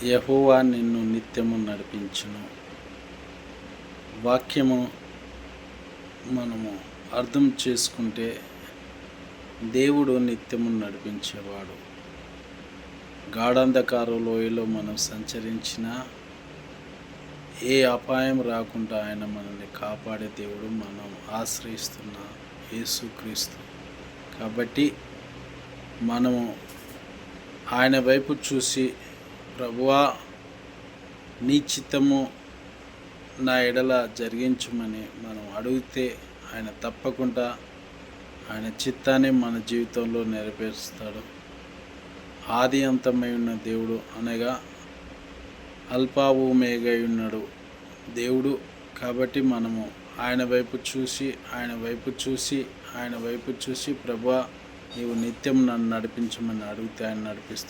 యెహోవా నిన్ను నిత్యము నడిపించును. వాక్యము మనము అర్థం చేసుకుంటే దేవుడు నిత్యము నడిపించేవాడు. గాఢాంధకార లోయలో మనం సంచరించినా ఏ అపాయం రాకుండా ఆయన మనల్ని కాపాడే దేవుడు. మనం ఆశ్రయిస్తున్న యేసుక్రీస్తు. కాబట్టి మనము ఆయన వైపు చూసి, ప్రభువా నీ చిత్తము నా ఎడల జరిగించమని మనం అడిగితే ఆయన తప్పకుండా ఆయన చిత్తాన్ని మన జీవితంలో నెరవేరుస్తాడు. ఆది అంతమై ఉన్న దేవుడు అనగా అల్ఫా ఓమేగా ఉన్నాడు దేవుడు. కాబట్టి మనము ఆయన వైపు చూసి ప్రభువా నీవు నిత్యం నన్ను నడిపించమని అడిగితే ఆయన నడిపిస్తాడు.